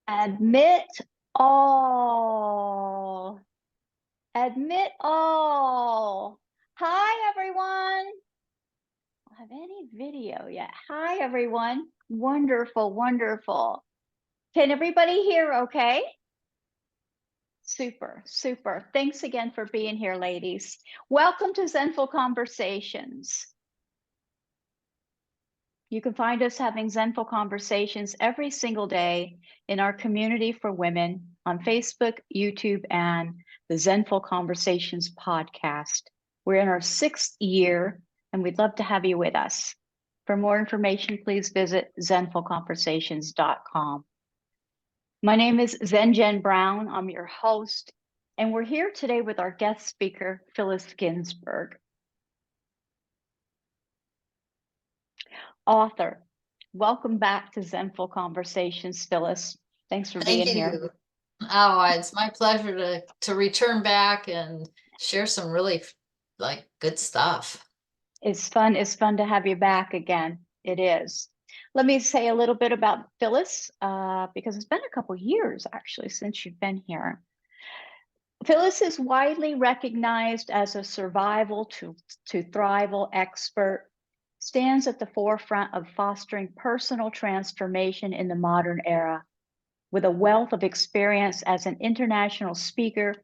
Admit all. Admit all. Hi, everyone. I don't have any video yet. Hi, everyone. Wonderful, wonderful. Can everybody hear okay? Super, super. Thanks again for being here, ladies. Welcome to Zenful Conversations. You can find us having Zenful Conversations every single day in our community for women on Facebook, YouTube, and the Zenful Conversations podcast. We're in our 6th year, and we'd love to have you with us. For more information, please visit zenfulconversations.com. My name is Zen Brown. I'm your host, and we're here today with our guest speaker, Phyllis Ginsberg. Author. Welcome back to Zenful Conversations, Phyllis. Thanks for being here. Oh, it's my pleasure to return back and share some really good stuff. It's fun to have you back again. It is. Let me say a little bit about Phyllis, because it's been a couple years actually since you've been here. Phyllis is widely recognized as a survival to thrival expert, stands at the forefront of fostering personal transformation in the modern era. With a wealth of experience as an international speaker,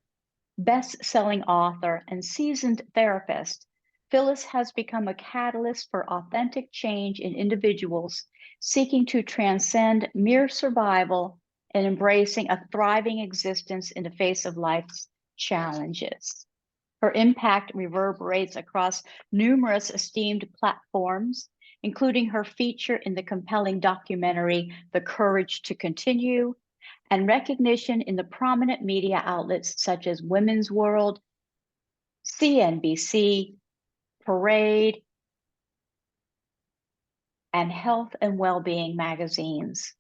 best-selling author, and seasoned therapist, Phyllis has become a catalyst for authentic change in individuals seeking to transcend mere survival and embracing a thriving existence in the face of life's challenges. Her impact reverberates across numerous esteemed platforms, including her feature in the compelling documentary, The Courage to Continue, and recognition in the prominent media outlets such as Women's World, CNBC, Parade, and Health and Wellbeing magazines.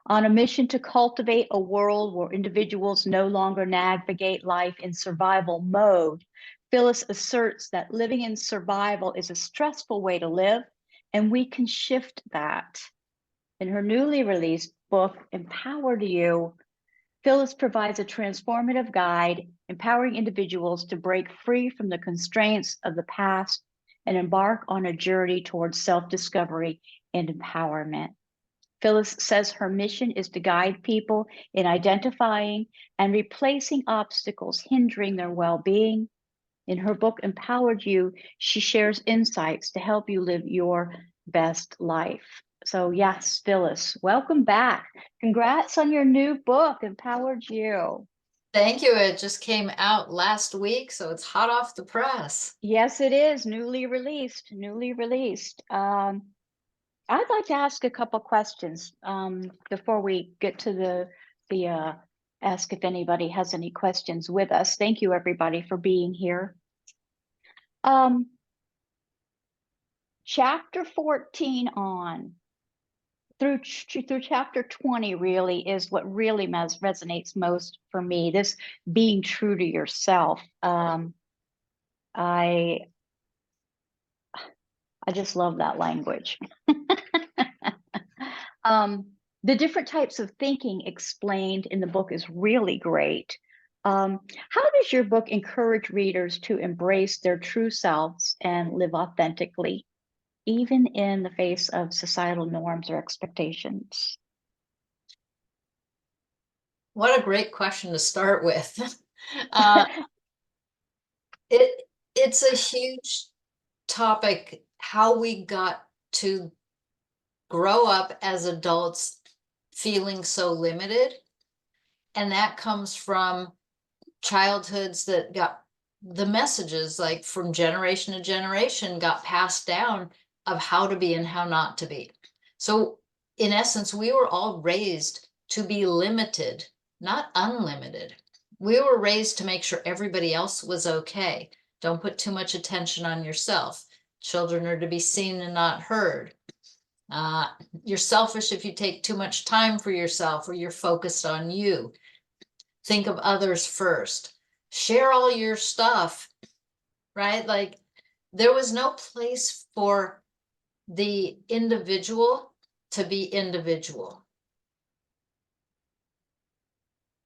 On a mission to cultivate a world where individuals no longer navigate life in survival mode, Phyllis asserts that living in survival is a stressful way to live, and we can shift that. In her newly released book, Empowered You, Phyllis provides a transformative guide, empowering individuals to break free from the constraints of the past and embark on a journey towards self-discovery and empowerment. Phyllis says her mission is to guide people in identifying and replacing obstacles hindering their well-being. In her book, Empowered You, she shares insights to help you live your best life. So yes, Phyllis, welcome back. Congrats on your new book, Empowered You. Thank you. It just came out last week, so it's hot off the press. Yes, it is newly released. I'd like to ask a couple questions before we get to the ask if anybody has any questions with us. Thank you, everybody, for being here. Chapter 14 on through chapter 20 really is what really resonates most for me. This being true to yourself. I just love that language. The different types of thinking explained in the book is really great. How does your book encourage readers to embrace their true selves and live authentically, even in the face of societal norms or expectations? What a great question to start with. It's a huge topic, how we got to grow up as adults feeling so limited. And that comes from childhoods that got the messages like from generation to generation got passed down of how to be and how not to be. So in essence, we were all raised to be limited, not unlimited. We were raised to make sure everybody else was okay. Don't put too much attention on yourself. Children are to be seen and not heard. You're selfish if you take too much time for yourself or you're focused on you. Think of others first. Share all your stuff, right? Like there was no place for the individual to be individual.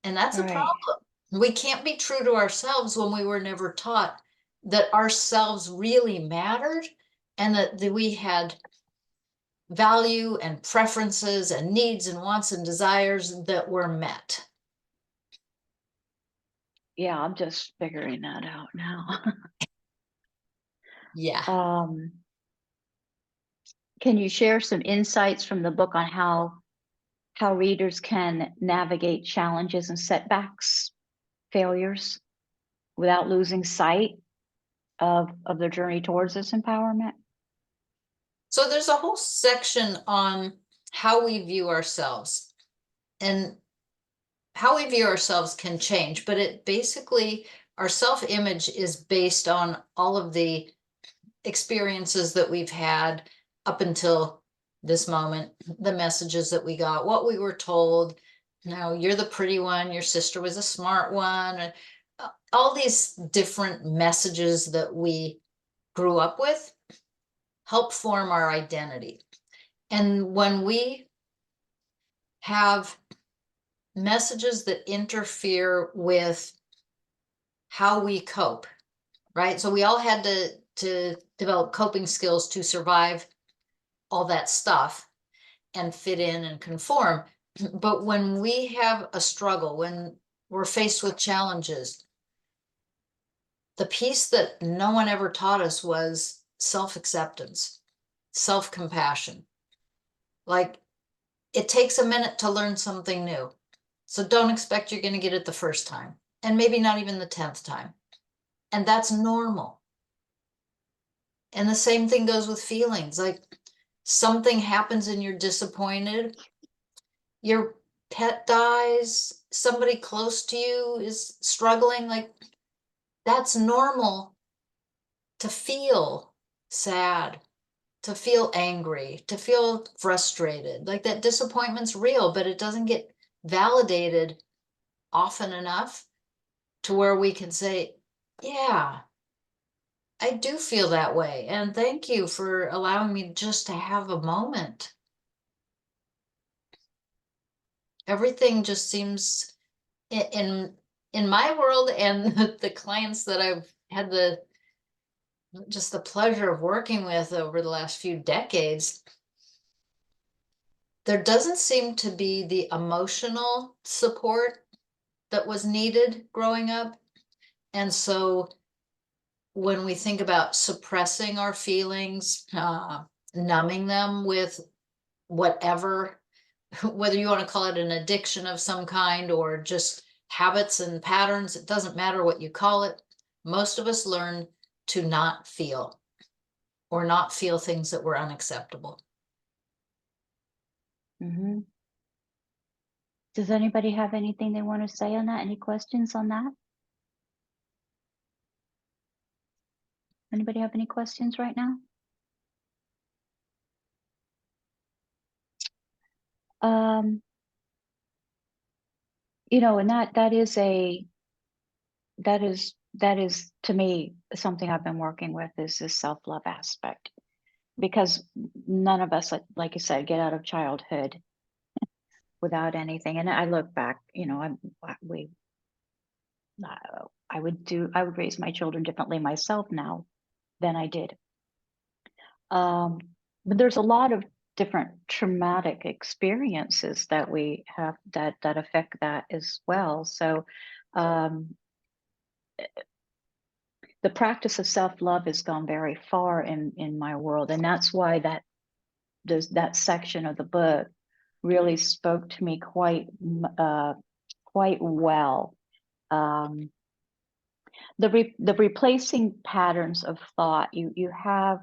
And that's a Right. problem. We can't be true to ourselves when we were never taught that ourselves really mattered and that we had value and preferences and needs and wants and desires that were met. Yeah, I'm just figuring that out now. Yeah. Can you share some insights from the book on how readers can navigate challenges and setbacks, failures, without losing sight of their journey towards this empowerment? So there's a whole section on how we view ourselves, and how we view ourselves can change, but it basically, our self-image is based on all of the experiences that we've had up until this moment, the messages that we got, what we were told. No, you're the pretty one, your sister was a smart one, and all these different messages that we grew up with help form our identity. And when we have messages that interfere with how we cope, right? So we all had to develop coping skills to survive all that stuff and fit in and conform. But when we have a struggle, when we're faced with challenges, the piece that no one ever taught us was self-acceptance, self-compassion. Like, it takes a minute to learn something new. So don't expect you're going to get it the first time, and maybe not even the 10th time. And that's normal. And the same thing goes with feelings. Like, something happens and you're disappointed, your pet dies, somebody close to you is struggling, like, that's normal to feel sad, to feel angry, to feel frustrated. Like, that disappointment's real, but it doesn't get validated often enough to where we can say, yeah, I do feel that way. And thank you for allowing me just to have a moment. Everything just seems in my world, and the clients that I've had the pleasure of working with over the last few decades, there doesn't seem to be the emotional support that was needed growing up. And so when we think about suppressing our feelings, numbing them with whatever, whether you want to call it an addiction of some kind or just habits and patterns, it doesn't matter what you call it. Most of us learn to not feel, or not feel things that were unacceptable. Mm-hmm. Does anybody have anything they want to say on that? Any questions on that? Anybody have any questions right now? You know, and that is to me something I've been working with, is this self-love aspect, because none of us, like you said, get out of childhood without anything. And I look back, you know, I would raise my children differently myself now than I did. But there's a lot of different traumatic experiences that we have that affect that as well. So um, the practice of self-love has gone very far in my world, and that's why that section of the book really spoke to me quite well. The replacing patterns of thought, you have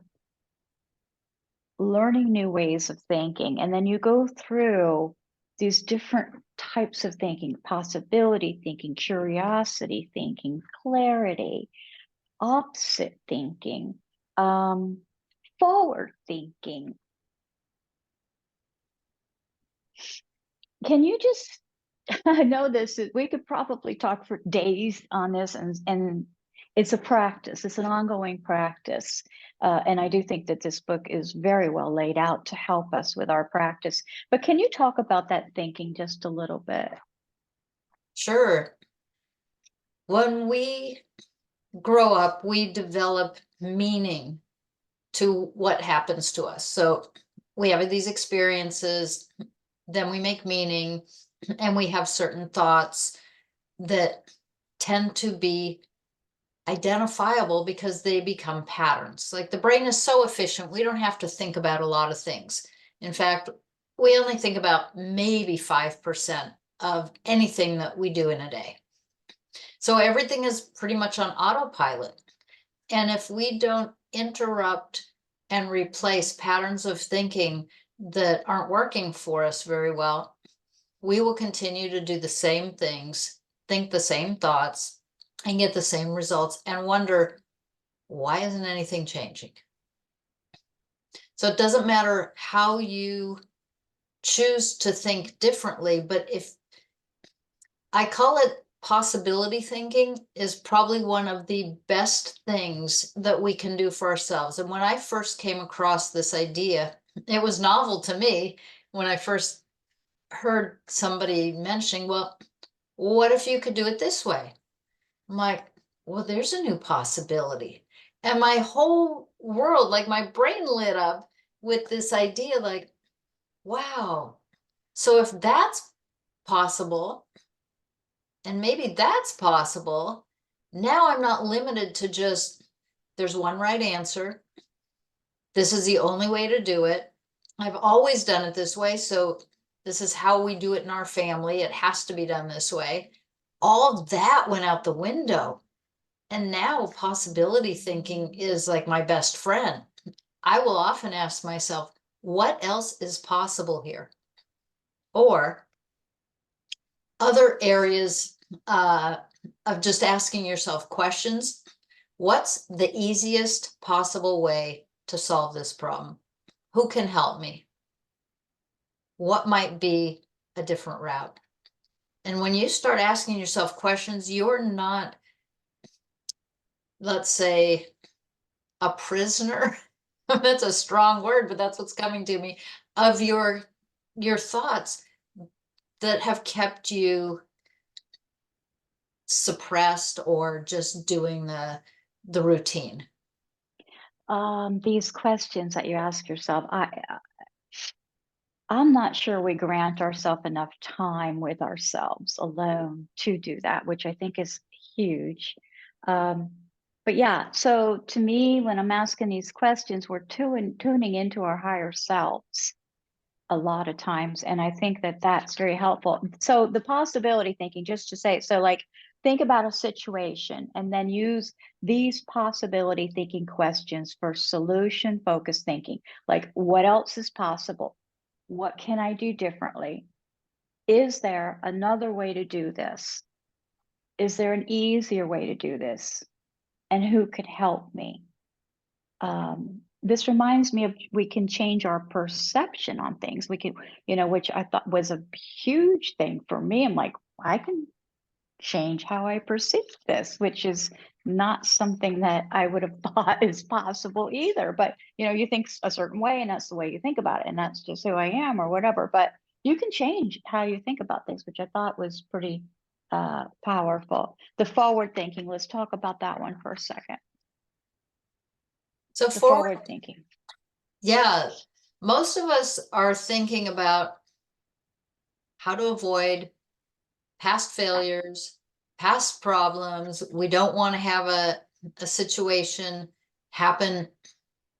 learning new ways of thinking, and then you go through these different types of thinking: possibility thinking, curiosity thinking, clarity, opposite thinking, forward thinking. Can you just, I know we could probably talk for days on this, and it's a practice, it's an ongoing practice. And I do think that this book is very well laid out to help us with our practice. But can you talk about that thinking just a little bit? Sure. When we grow up, we develop meaning to what happens to us. So we have these experiences, then we make meaning, and we have certain thoughts that tend to be identifiable because they become patterns. Like the brain is so efficient, we don't have to think about a lot of things. In fact, we only think about maybe 5% of anything that we do in a day. So everything is pretty much on autopilot. And if we don't interrupt and replace patterns of thinking that aren't working for us very well, we will continue to do the same things, think the same thoughts, and get the same results and wonder, why isn't anything changing? So it doesn't matter how you choose to think differently, but if I call it possibility thinking is probably one of the best things that we can do for ourselves. And when I first came across this idea, it was novel to me when I first heard somebody mentioning, well, what if you could do it this way? I'm like, well, there's a new possibility. And my whole world, like my brain lit up with this idea, like, wow. So if that's possible, and maybe that's possible, now I'm not limited to just, there's one right answer. This is the only way to do it. I've always done it this way. So this is how we do it in our family. It has to be done this way. All of that went out the window. And now possibility thinking is like my best friend. I will often ask myself, what else is possible here? Or other areas of just asking yourself questions. What's the easiest possible way to solve this problem? Who can help me? What might be a different route? And when you start asking yourself questions, you're not, let's say, a prisoner. That's a strong word, but that's what's coming to me, of your thoughts that have kept you suppressed or just doing the routine. These questions that you ask yourself, I'm not sure we grant ourselves enough time with ourselves alone to do that, which I think is huge. Um, but yeah, so to me, when I'm asking these questions, we're tuning into our higher selves a lot of times. And I think that that's very helpful. So the possibility thinking, just to say, so like think about a situation and then use these possibility thinking questions for solution focused thinking. Like, what else is possible? What can I do differently? Is there another way to do this? Is there an easier way to do this? And who could help me? This reminds me of we can change our perception on things. We can, which I thought was a huge thing for me. I'm like, I can change how I perceive this, which is not something that I would have thought is possible either. But you think a certain way, and that's the way you think about it, and that's just who I am, or whatever. But you can change how you think about things, which I thought was pretty powerful. The forward thinking. Let's talk about that one for a second. So The forward thinking. yeah, most of us are thinking about how to avoid past failures, past problems. We don't want to have a situation happen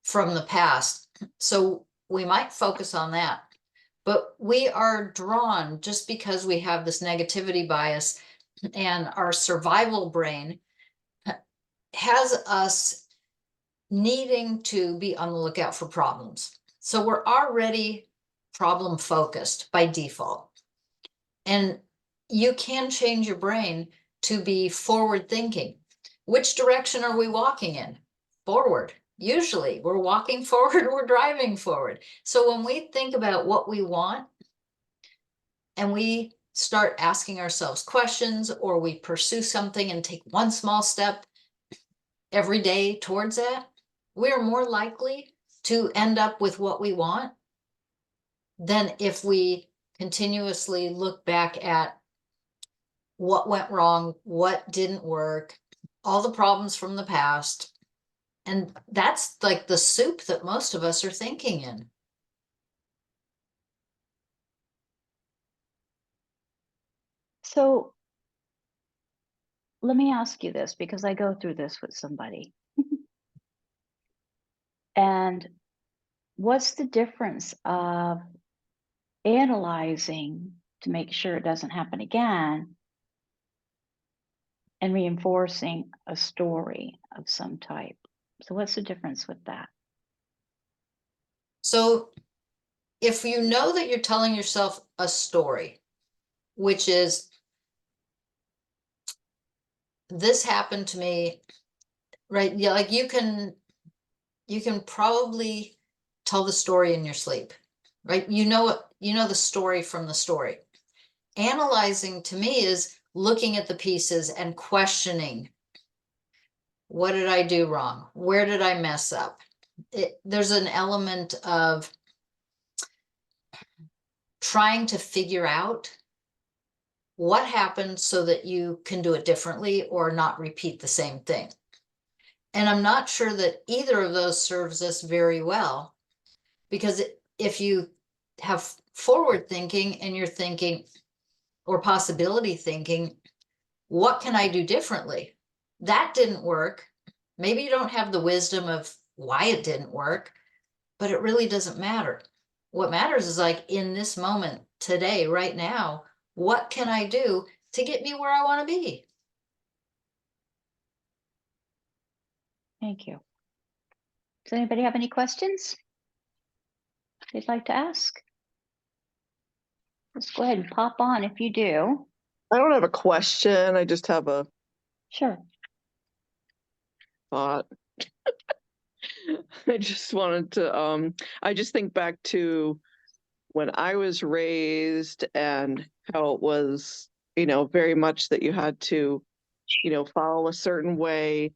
from the past. So we might focus on that. But we are drawn, just because we have this negativity bias and our survival brain has us needing to be on the lookout for problems. So we're already problem focused by default. And you can change your brain to be forward thinking. Which direction are we walking in? Forward. Usually we're walking forward, we're driving forward. So when we think about what we want and we start asking ourselves questions, or we pursue something and take one small step every day towards that, we're more likely to end up with what we want than if we continuously look back at what went wrong, what didn't work, all the problems from the past. And that's like the soup that most of us are thinking in. So let me ask you this, because I go through this with somebody. And what's the difference of analyzing to make sure it doesn't happen again and reinforcing a story of some type? So what's the difference with that? So if you know that you're telling yourself a story, which is, this happened to me, right? Yeah, like you can probably tell the story in your sleep, right? You know the story from the story. Analyzing to me is looking at the pieces and questioning, what did I do wrong? Where did I mess up? There's an element of trying to figure out what happened so that you can do it differently or not repeat the same thing. And I'm not sure that either of those serves us very well, because if you have forward thinking and you're thinking, or possibility thinking, what can I do differently? That didn't work. Maybe you don't have the wisdom of why it didn't work, but it really doesn't matter. What matters is, like, in this moment, today, right now, what can I do to get me where I want to be? Thank you. Does anybody have any questions they'd like to ask? Let's go ahead and pop on if you do. I don't have a question. I just have a Sure. thought. I just wanted to I just think back to when I was raised and how it was, very much that you had to, follow a certain way.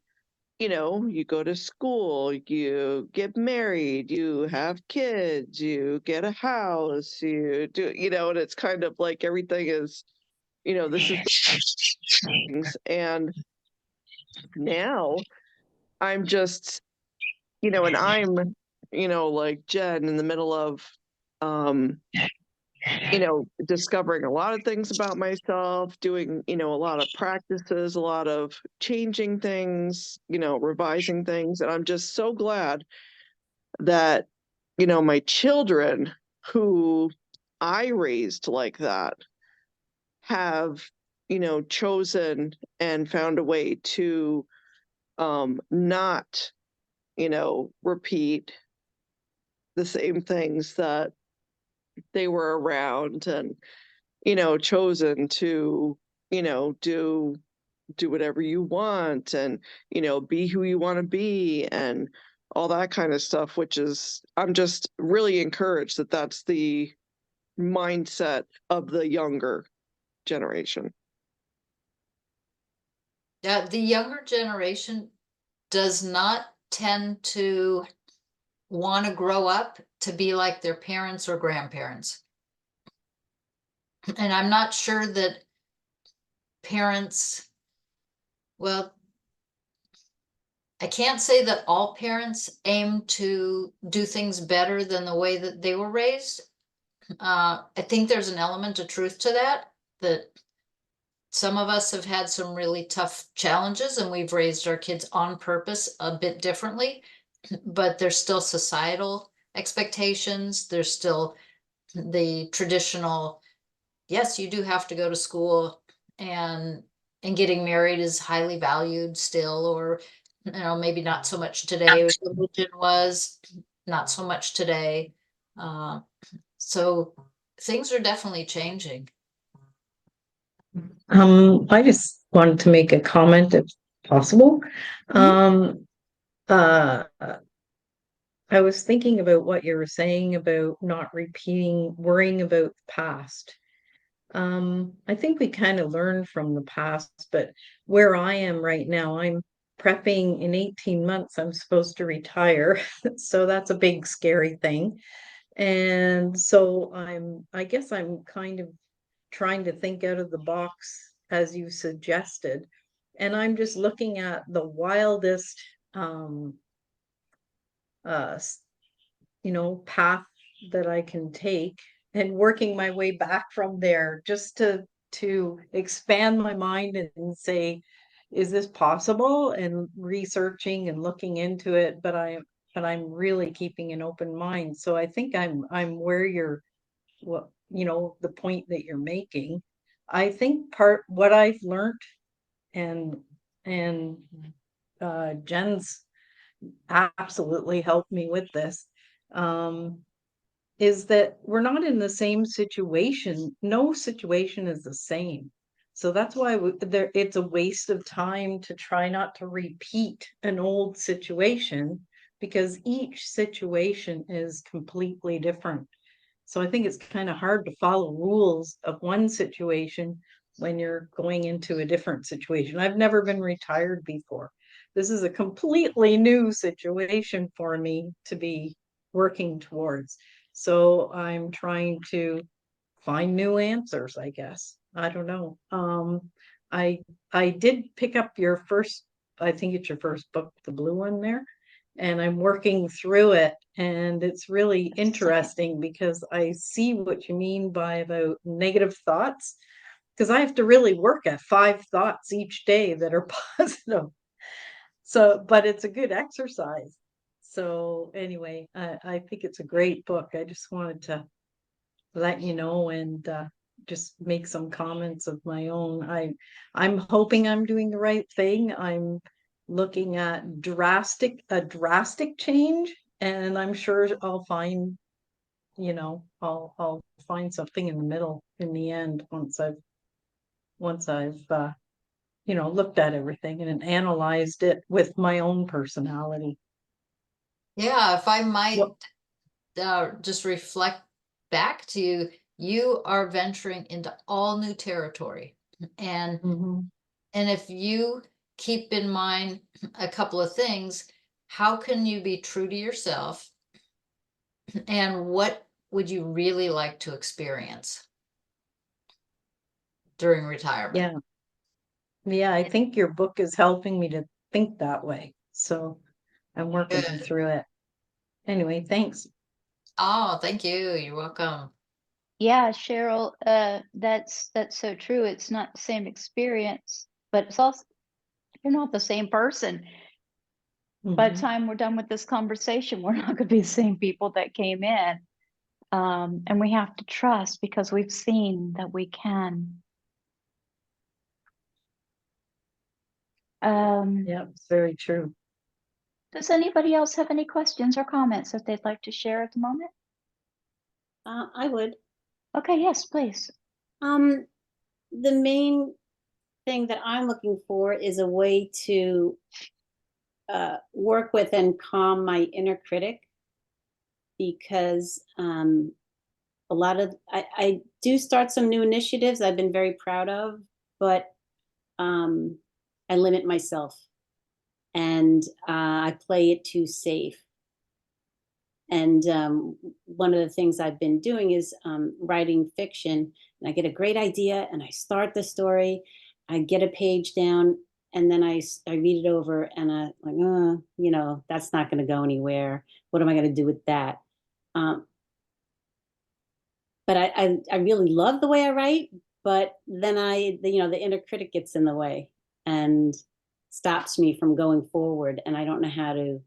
You go to school, you get married, you have kids, you get a house, you do, and it's kind of like everything is, this is things. And now I'm just, and I'm, like Jen in the middle of, um, discovering a lot of things about myself, doing, a lot of practices, a lot of changing things, revising things. And I'm just so glad that, my children who I raised like that have, chosen and found a way to not, repeat the same things that they were around, and chosen to do whatever you want, and be who you want to be, and all that kind of stuff, which is, I'm just really encouraged that that's the mindset of the younger generation. Yeah, the younger generation does not tend to want to grow up to be like their parents or grandparents. And I'm not sure that parents, well, I can't say that all parents aim to do things better than the way that they were raised. I think there's an element of truth to that, that some of us have had some really tough challenges and we've raised our kids on purpose a bit differently, but there's still societal expectations. There's still the traditional, yes, you do have to go to school, and getting married is highly valued still, or maybe not so much today. Religion was not so much today. So things are definitely changing. I just wanted to make a comment if possible. Um, uh, I was thinking about what you were saying about not repeating, worrying about the past. I think we kind of learn from the past, but where I am right now, I'm prepping in 18 months, I'm supposed to retire. So that's a big, scary thing. And so I guess I'm kind of trying to think out of the box as you suggested. And I'm just looking at the wildest, path that I can take and working my way back from there just to expand my mind and say, is this possible? And researching and looking into it, but I'm really keeping an open mind. So I think I'm where you're, what, the point that you're making. I think what I've learned and and Jen's absolutely helped me with this, is that we're not in the same situation. No situation is the same. So that's why it's a waste of time to try not to repeat an old situation, because each situation is completely different. So I think it's kind of hard to follow rules of one situation when you're going into a different situation. I've never been retired before. This is a completely new situation for me to be working towards. So I'm trying to find new answers, I guess. I don't know. I I did pick up your first, I think it's your first book, the blue one there, and I'm working through it, and it's really interesting because I see what you mean by about negative thoughts, because I have to really work at 5 thoughts each day that are positive. So, but it's a good exercise. So anyway, I think it's a great book. I just wanted to let you know, and just make some comments of my own. I'm hoping I'm doing the right thing. I'm looking at a drastic change, and I'm sure I'll find, I'll find something in the middle in the end once I've looked at everything and analyzed it with my own personality. Yeah, if I might Well, just reflect back to you, you are venturing into all new territory. And mhm. and if you keep in mind a couple of things, how can you be true to yourself? And what would you really like to experience during retirement? Yeah. Yeah, I think your book is helping me to think that way. So I'm working Good. through it. Anyway, thanks. Oh, thank you. You're welcome. Yeah, Cheryl, that's so true. It's not the same experience, but it's also, you're not the same person. By the Mhm. time we're done with this conversation, we're not going to be the same people that came in. And we have to trust, because we've seen that we can. Yeah, it's very true. Does anybody else have any questions or comments that they'd like to share at the moment? I would. Okay, yes, please. The main thing that I'm looking for is a way to work with and calm my inner critic, because a lot of I do start some new initiatives I've been very proud of, but I limit myself, and I play it too safe. And one of the things I've been doing is writing fiction. And I get a great idea and I start the story. I get a page down, and then I read it over, and I like, that's not going to go anywhere. What am I going to do with that? Um, but I really love the way I write. But then the inner critic gets in the way and stops me from going forward. And I don't know how to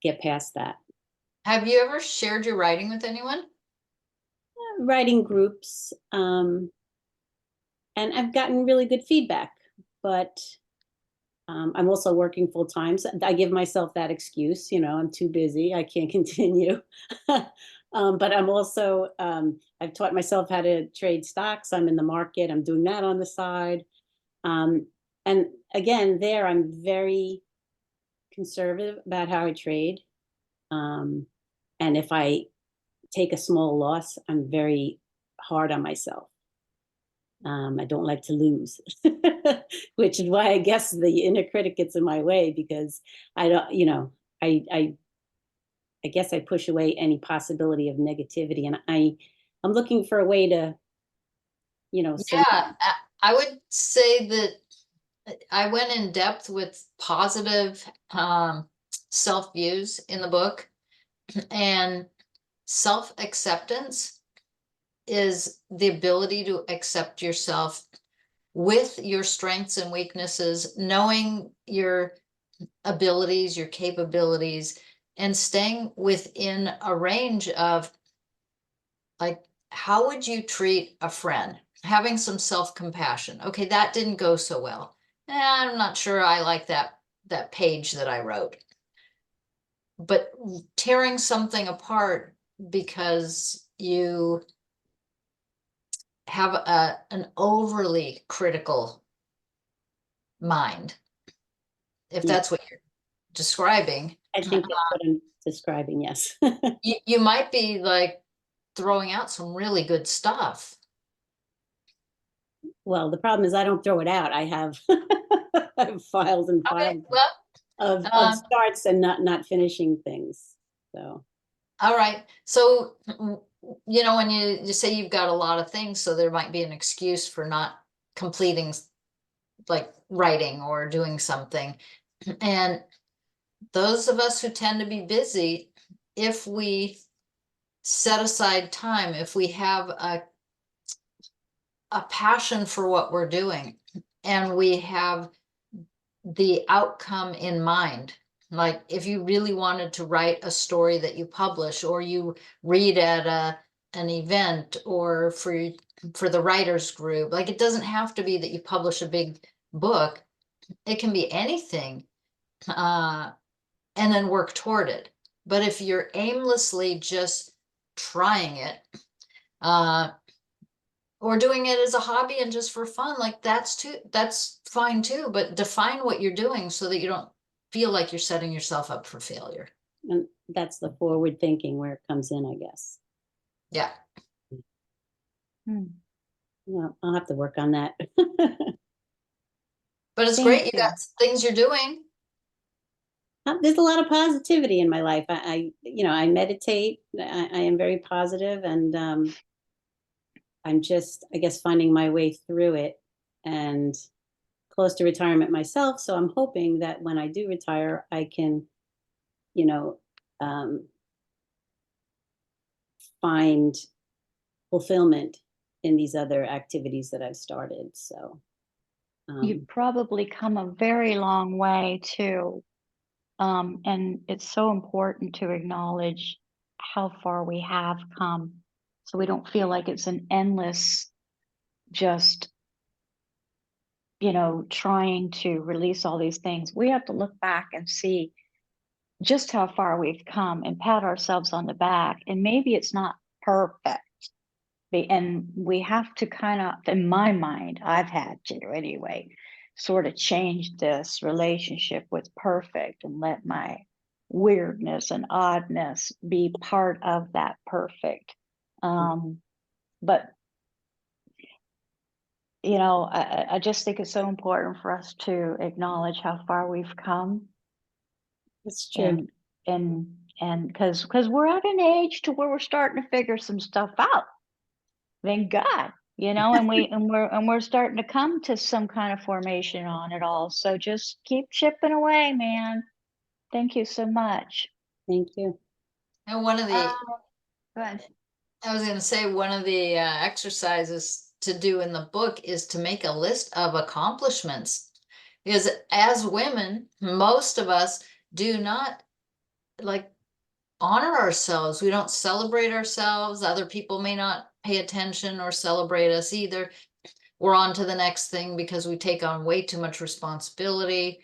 get past that. Have you ever shared your writing with anyone? Writing groups, and I've gotten really good feedback, but I'm also working full time. So I give myself that excuse, I'm too busy, I can't continue. But I'm also, I've taught myself how to trade stocks. I'm in the market, I'm doing that on the side. And again, there, I'm very conservative about how I trade. And if I take a small loss, I'm very hard on myself. I don't like to lose, which is why I guess the inner critic gets in my way, because I don't, I guess I push away any possibility of negativity, and I'm looking for a way to, Yeah, I would say that I went in depth with positive self-views in the book, and self-acceptance is the ability to accept yourself with your strengths and weaknesses, knowing your abilities, your capabilities, and staying within a range of, like, how would you treat a friend? Having some self-compassion. Okay, that didn't go so well. I'm not sure I like that page that I wrote. But tearing something apart because you have an overly critical mind, if Yeah. that's what you're describing, I think that's what I'm describing, yes. you might be like throwing out some really good stuff. Well, the problem is I don't throw it out. I have I have files and Okay, files well, of um, starts and not finishing things. So all right. So, when you say you've got a lot of things, so there might be an excuse for not completing, like writing or doing something. And those of us who tend to be busy, if we set aside time, if we have a passion for what we're doing, and we have the outcome in mind, like if you really wanted to write a story that you publish, or you read at an event, or for the writers group, like it doesn't have to be that you publish a big book. It can be anything, and then work toward it. But if you're aimlessly just trying it, or doing it as a hobby and just for fun, like that's fine too, but define what you're doing so that you don't feel like you're setting yourself up for failure. and that's the forward thinking where it comes in, I guess. Yeah. Hmm. Yeah, I'll have to work on that. But it's Thank great you you. got things you're doing. There's a lot of positivity in my life. I meditate. I am very positive, and I'm just, I guess, finding my way through it, and close to retirement myself. So I'm hoping that when I do retire, I can, you know, um, find fulfillment in these other activities that I've started. So You've probably come a very long way too. And it's so important to acknowledge how far we have come, so we don't feel like it's an endless, just, trying to release all these things. We have to look back and see just how far we've come and pat ourselves on the back. And maybe it's not perfect. And we have to kind of, in my mind, I've had to anyway, sort of change this relationship with perfect and let my weirdness and oddness be part of that perfect. But I just think it's so important for us to acknowledge how far we've come. That's true. And because we're at an age to where we're starting to figure some stuff out. Thank God, and we're starting to come to some kind of formation on it all. So just keep chipping away, man. Thank you so much. Thank you. And one of the Good. I was going to say, one of the exercises to do in the book is to make a list of accomplishments. Because as women, most of us do not like honor ourselves. We don't celebrate ourselves. Other people may not pay attention or celebrate us either. We're on to the next thing because we take on way too much responsibility.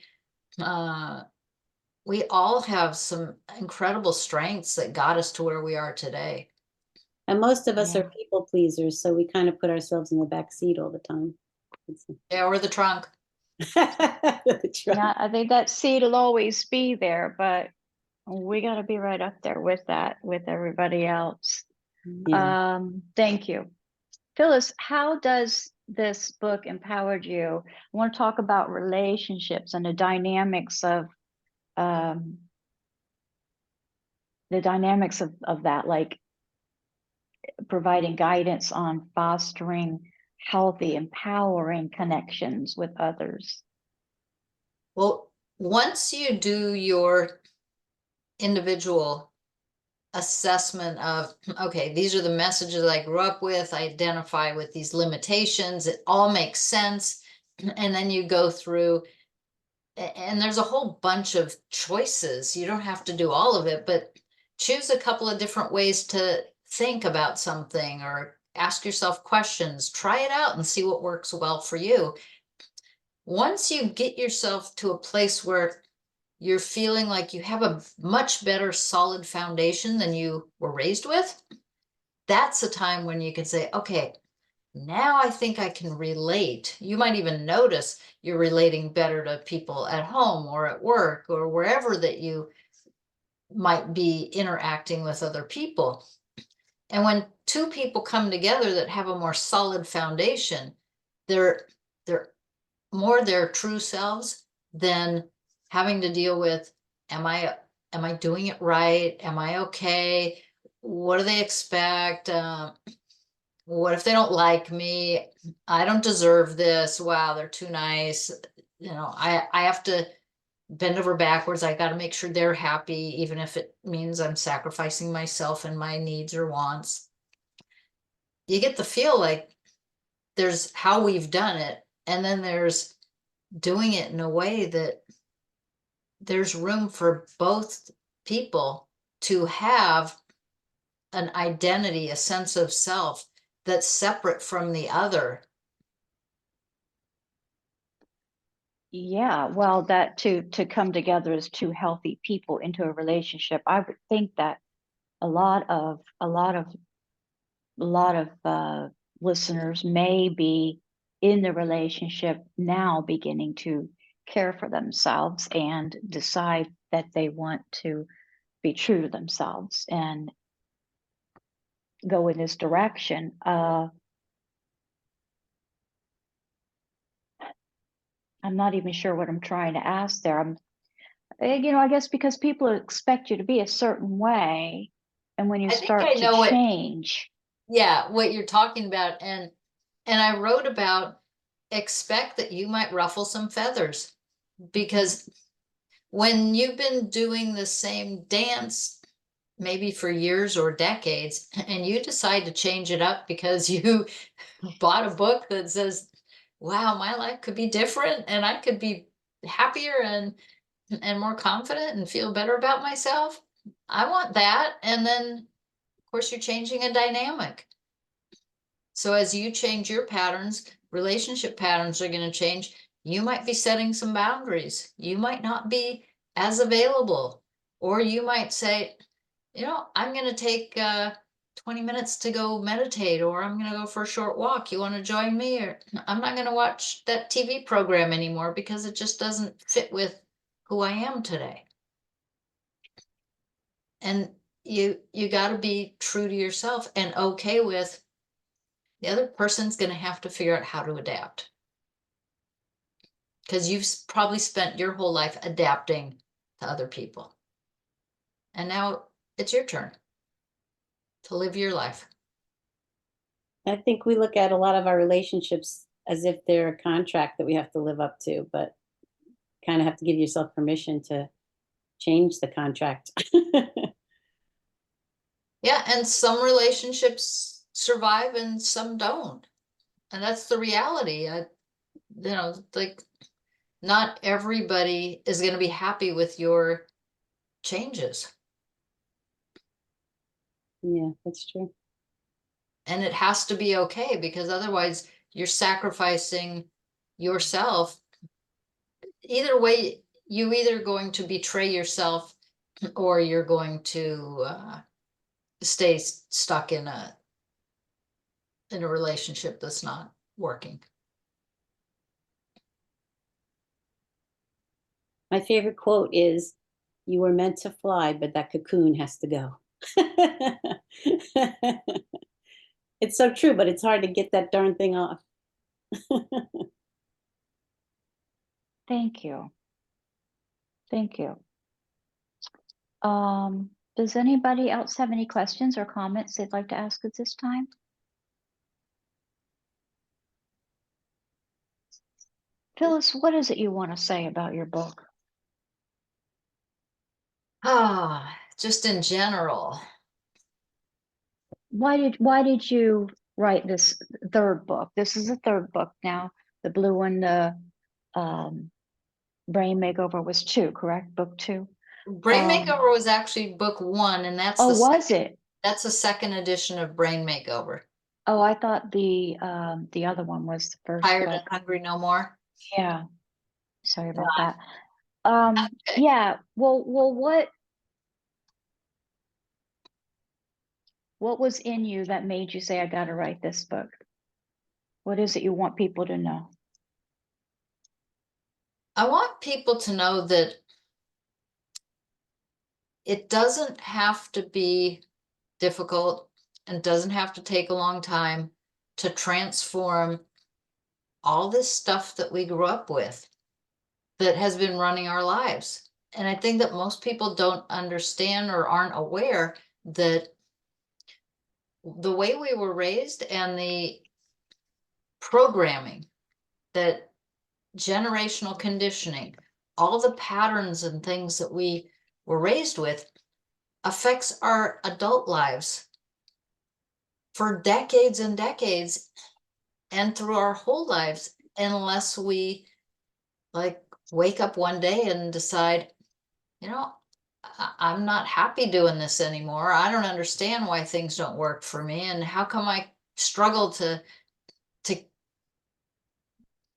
We all have some incredible strengths that got us to where we are today. And most of us Yeah. are people pleasers, so we kind of put ourselves in the back seat all the time. Yeah, or the trunk. Yeah, I think that seed will always be there, but we got to be right up there with that, with everybody else. Yeah. Thank you. Phyllis, how does this book empowered you? I want to talk about relationships and the dynamics of that, like providing guidance on fostering healthy, empowering connections with others. Well, once you do your individual assessment of, okay, these are the messages I grew up with, I identify with these limitations, it all makes sense. And then you go through, and there's a whole bunch of choices. You don't have to do all of it, but choose a couple of different ways to think about something or ask yourself questions. Try it out and see what works well for you. Once you get yourself to a place where you're feeling like you have a much better solid foundation than you were raised with, that's a time when you can say, okay, now I think I can relate. You might even notice you're relating better to people at home or at work or wherever that you might be interacting with other people. And when two people come together that have a more solid foundation, they're more their true selves than having to deal with, am I doing it right? Am I okay? What do they expect? What if they don't like me? I don't deserve this. Wow, they're too nice. I have to bend over backwards. I got to make sure they're happy, even if it means I'm sacrificing myself and my needs or wants. You get the feel like there's how we've done it, and then there's doing it in a way that there's room for both people to have an identity, a sense of self that's separate from the other. Yeah, well, that to come together as two healthy people into a relationship, I would think that a lot of listeners may be in the relationship now beginning to care for themselves and decide that they want to be true to themselves and go in this direction. I'm not even sure what I'm trying to ask there. I guess because people expect you to be a certain way, and when you I think I start to know what, change, yeah, what you're talking about. And I wrote about, expect that you might ruffle some feathers, because when you've been doing the same dance maybe for years or decades, and you decide to change it up because you bought a book that says, wow, my life could be different and I could be happier and more confident and feel better about myself. I want that. And then of course you're changing a dynamic. So as you change your patterns, relationship patterns are going to change. You might be setting some boundaries. You might not be as available, or you might say, I'm going to take 20 minutes to go meditate, or I'm going to go for a short walk. You want to join me? Or I'm not going to watch that TV program anymore because it just doesn't fit with who I am today. And you got to be true to yourself and okay with the other person's going to have to figure out how to adapt. Because you've probably spent your whole life adapting to other people. And now it's your turn to live your life. I think we look at a lot of our relationships as if they're a contract that we have to live up to, but kind of have to give yourself permission to change the contract. Yeah, and some relationships survive and some don't. And that's the reality. Like not everybody is going to be happy with your changes. Yeah, that's true. And it has to be okay, because otherwise you're sacrificing yourself. Either way, you're either going to betray yourself or you're going to stay stuck in a relationship that's not working. My favorite quote is, "You were meant to fly, but that cocoon has to go." It's so true, but it's hard to get that darn thing off. thank you. Thank you. Does anybody else have any questions or comments they'd like to ask at this time? Phyllis, what is it you want to say about your book? Just in general. Why did you write this third book? This is the third book now. The blue one, the Brain Makeover was 2, correct? Book 2. Brain Makeover was actually book 1, and that's Oh, the was it? that's the second edition of Brain Makeover. Oh, I thought the other one was the first Tired and book. Hungry No More. Yeah. Sorry about Yeah. that. Okay. Yeah. Well, what was in you that made you say, I got to write this book? What is it you want people to know? I want people to know that it doesn't have to be difficult and doesn't have to take a long time to transform all this stuff that we grew up with that has been running our lives. And I think that most people don't understand or aren't aware that the way we were raised and the programming, that generational conditioning, all the patterns and things that we were raised with affects our adult lives for decades and decades and through our whole lives, unless we like wake up one day and decide, you know, I'm not happy doing this anymore. I don't understand why things don't work for me, and how come I struggle to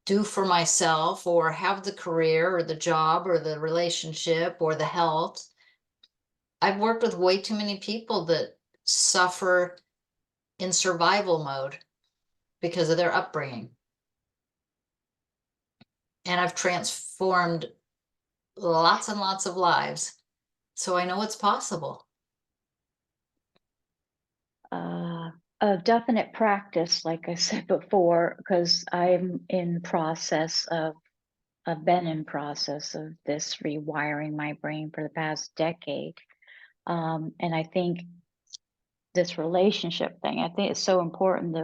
do for myself or have the career or the job or the relationship or the health. I've worked with way too many people that suffer in survival mode because of their upbringing. And I've transformed lots and lots of lives. So I know it's possible. A definite practice, like I said before, because I'm in process of, I've been in process of this rewiring my brain for the past decade. And I think this relationship thing, I think it's so important,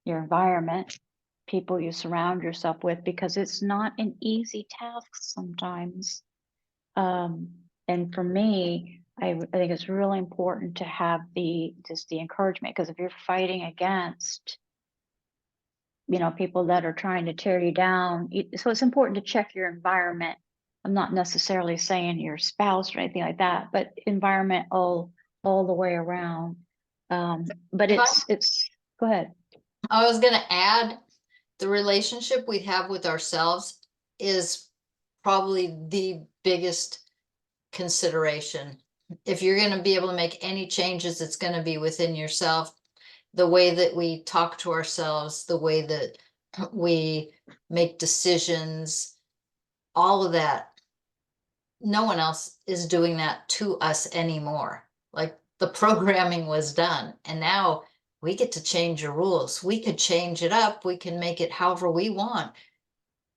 your environment, people you surround yourself with, because it's not an easy task sometimes. And for me, I think it's really important to have just the encouragement, because if you're fighting against, people that are trying to tear you down, so it's important to check your environment. I'm not necessarily saying your spouse or anything like that, but environment all the way around. But it's go ahead. I was going to add, the relationship we have with ourselves is probably the biggest consideration. If you're going to be able to make any changes, it's going to be within yourself. The way that we talk to ourselves, the way that we make decisions, all of that. No one else is doing that to us anymore. Like, the programming was done, and now we get to change the rules. We could change it up. We can make it however we want.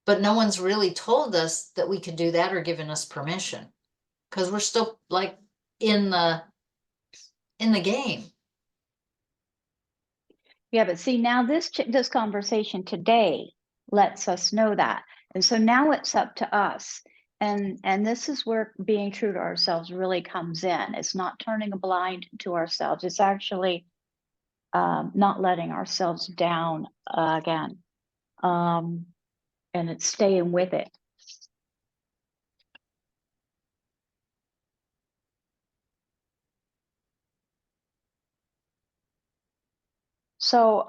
But no one's really told us that we could do that or given us permission, because we're still like in the game. Yeah, but see, now this conversation today lets us know that. And so now it's up to us. And this is where being true to ourselves really comes in. It's not turning a blind to ourselves. It's actually not letting ourselves down again. And it's staying with it. So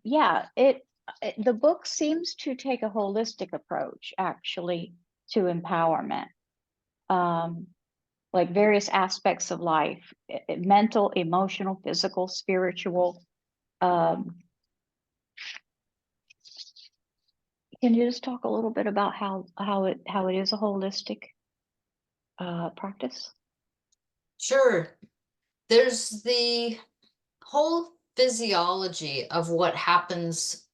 yeah, the book seems to take a holistic approach actually to empowerment. Like various aspects of life, mental, emotional, physical, spiritual. Can you just talk a little bit about how it is a holistic practice? Sure. There's the whole physiology of what happens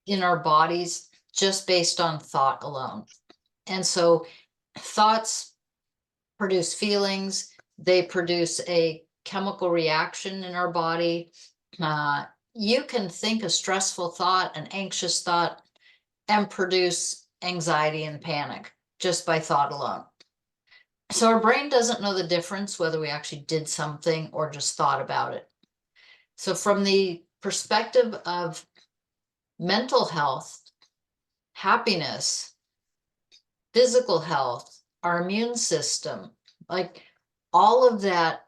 in our bodies just based on thought alone. And so thoughts produce feelings, they produce a chemical reaction in our body. You can think a stressful thought, an anxious thought, and produce anxiety and panic just by thought alone. So our brain doesn't know the difference whether we actually did something or just thought about it. So from the perspective of mental health, happiness, physical health, our immune system, like all of that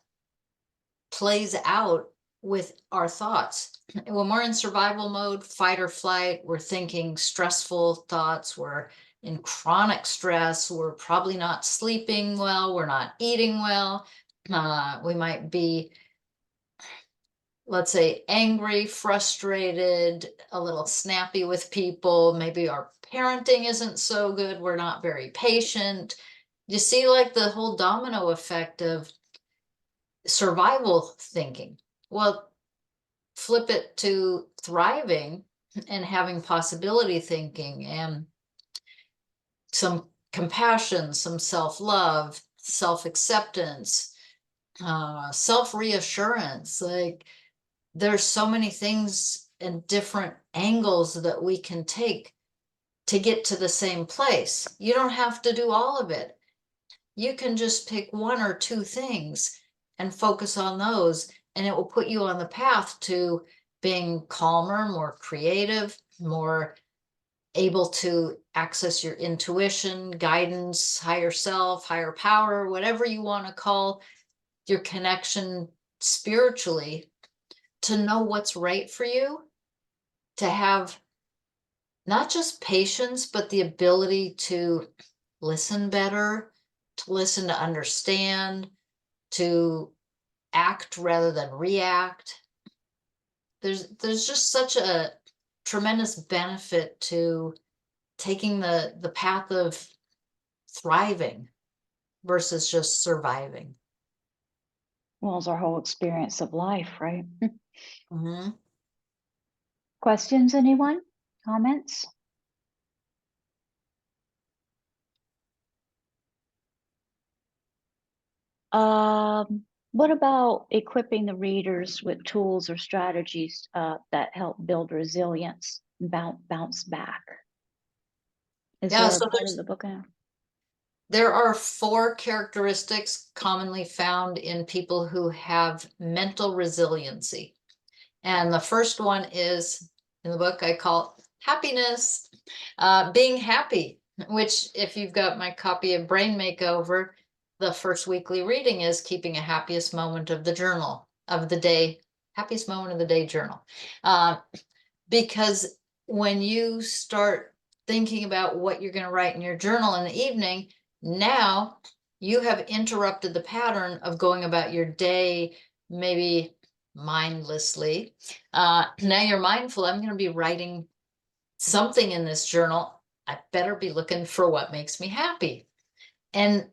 plays out with our thoughts. When we're in survival mode, fight or flight, we're thinking stressful thoughts, we're in chronic stress, we're probably not sleeping well, we're not eating well, we might be, let's say, angry, frustrated, a little snappy with people, maybe our parenting isn't so good, we're not very patient. You see, like, the whole domino effect of survival thinking. Well, flip it to thriving and having possibility thinking and some compassion, some self-love, self-acceptance, self-reassurance. Like, there's so many things and different angles that we can take to get to the same place. You don't have to do all of it. You can just pick one or two things and focus on those, and it will put you on the path to being calmer, more creative, more able to access your intuition, guidance, higher self, higher power, whatever you want to call your connection spiritually, to know what's right for you, to have not just patience, but the ability to listen better, to listen, to understand, to act rather than react. There's just such a tremendous benefit to taking the path of thriving versus just surviving. Well, it's our whole experience of life, right? Mhm. Questions, anyone? Comments? What about equipping the readers with tools or strategies that help build resilience and bounce back? Is Yeah, there so a part of the book? there are 4 characteristics commonly found in people who have mental resiliency. And the first one is, in the book, I call happiness, being happy, which, if you've got my copy of Brain Makeover, the first weekly reading is keeping a happiest moment of the journal of the day, happiest moment of the day journal. Because when you start thinking about what you're going to write in your journal in the evening, now you have interrupted the pattern of going about your day, maybe mindlessly. Now you're mindful. I'm going to be writing something in this journal. I better be looking for what makes me happy. And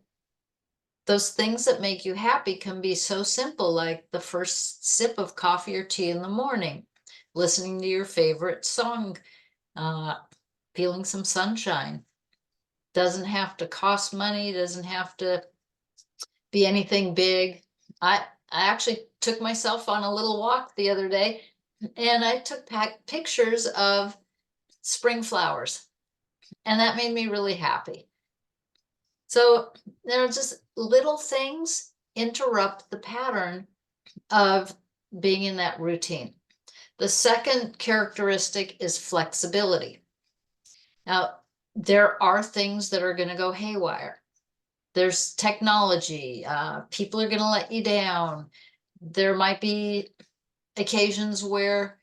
those things that make you happy can be so simple, like the first sip of coffee or tea in the morning, listening to your favorite song, feeling some sunshine. Doesn't have to cost money, doesn't have to be anything big. I actually took myself on a little walk the other day, and I took pictures of spring flowers, and that made me really happy. So there are just little things interrupt the pattern of being in that routine. The second characteristic is flexibility. Now, there are things that are going to go haywire. There's technology. People are going to let you down. There might be occasions where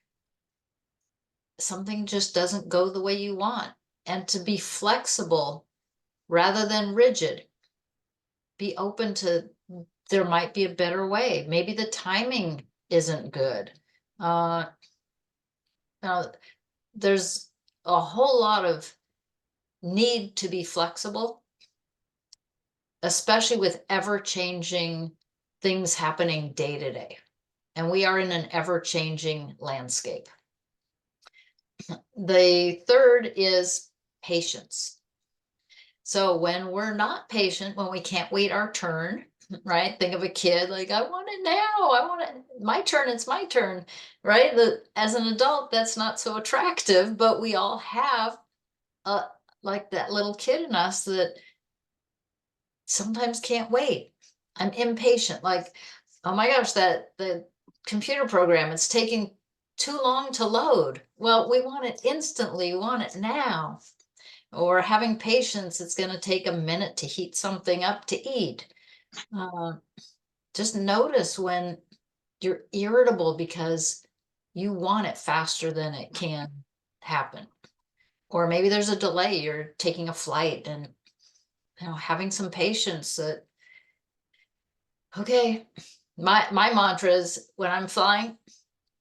something just doesn't go the way you want. And to be flexible rather than rigid, be open to, there might be a better way. Maybe the timing isn't good. Now, there's a whole lot of need to be flexible, especially with ever-changing things happening day to day. And we are in an ever-changing landscape. The third is patience. So when we're not patient, when we can't wait our turn, right? Think of a kid, like, I want it now. I want it, my turn, it's my turn, right? As an adult, that's not so attractive, but we all have like that little kid in us that sometimes can't wait. I'm impatient, like, oh my gosh, the computer program, it's taking too long to load. Well, we want it instantly, we want it now. Or having patience, it's going to take a minute to heat something up to eat. Just notice when you're irritable because you want it faster than it can happen. Or maybe there's a delay, you're taking a flight, and having some patience that, okay, my mantra is when I'm flying,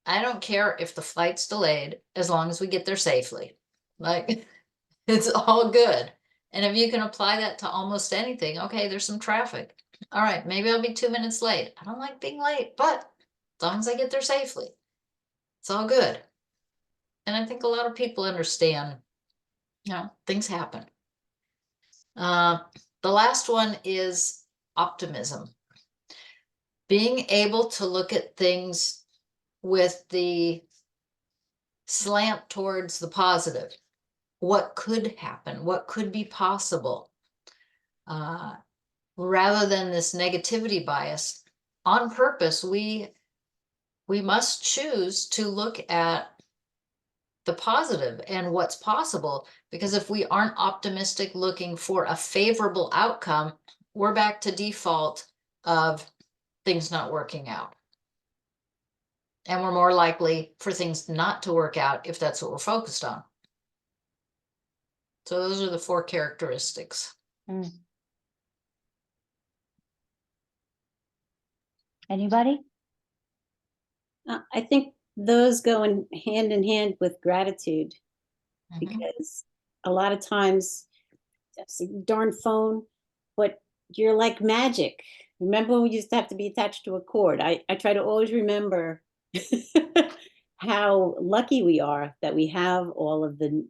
I don't care if the flight's delayed as long as we get there safely. Like, it's all good. And if you can apply that to almost anything, okay, there's some traffic. All right, maybe I'll be 2 minutes late. I don't like being late, but as long as I get there safely, it's all good. And I think a lot of people understand, things happen. The last one is optimism. Being able to look at things with the slant towards the positive. What could happen? What could be possible? Rather than this negativity bias. On purpose, we must choose to look at the positive and what's possible, because if we aren't optimistic looking for a favorable outcome, we're back to default of things not working out. And we're more likely for things not to work out if that's what we're focused on. So those are the 4 characteristics. Anybody? I think those go hand in hand with gratitude, Mhm. because a lot of times that's a darn phone, but you're like magic. Remember when we used to have to be attached to a cord? I try to always remember how lucky we are that we have all of the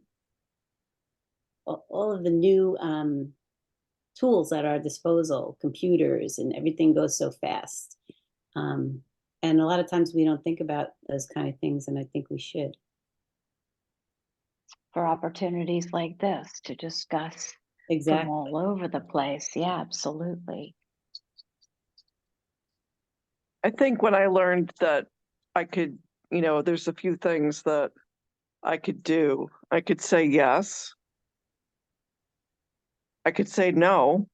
new tools at our disposal, computers, and everything goes so fast. And a lot of times we don't think about those kind of things, and I think we should. For opportunities like this to discuss from Exactly. all over the place. Yeah, absolutely. I think when I learned that I could, there's a few things that I could do. I could say yes. I could say no,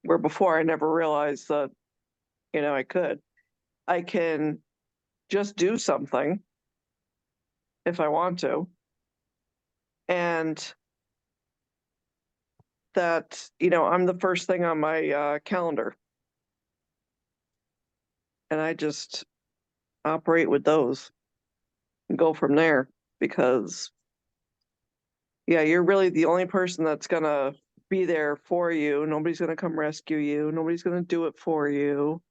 where before I never realized that, I could. I can just do something if I want to. And that, I'm the first thing on my calendar. And I just operate with those and go from there, because you're really the only person that's going to be there for you. Nobody's going to come rescue you. Nobody's going to do it for you.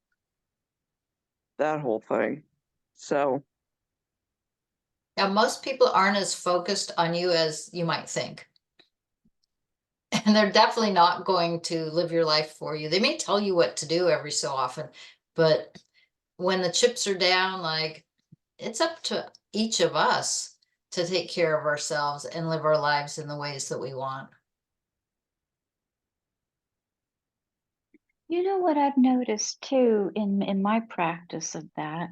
That whole thing. So. Now, most people aren't as focused on you as you might think. And they're definitely not going to live your life for you. They may tell you what to do every so often, but when the chips are down, like, it's up to each of us to take care of ourselves and live our lives in the ways that we want. You know what I've noticed too in my practice of that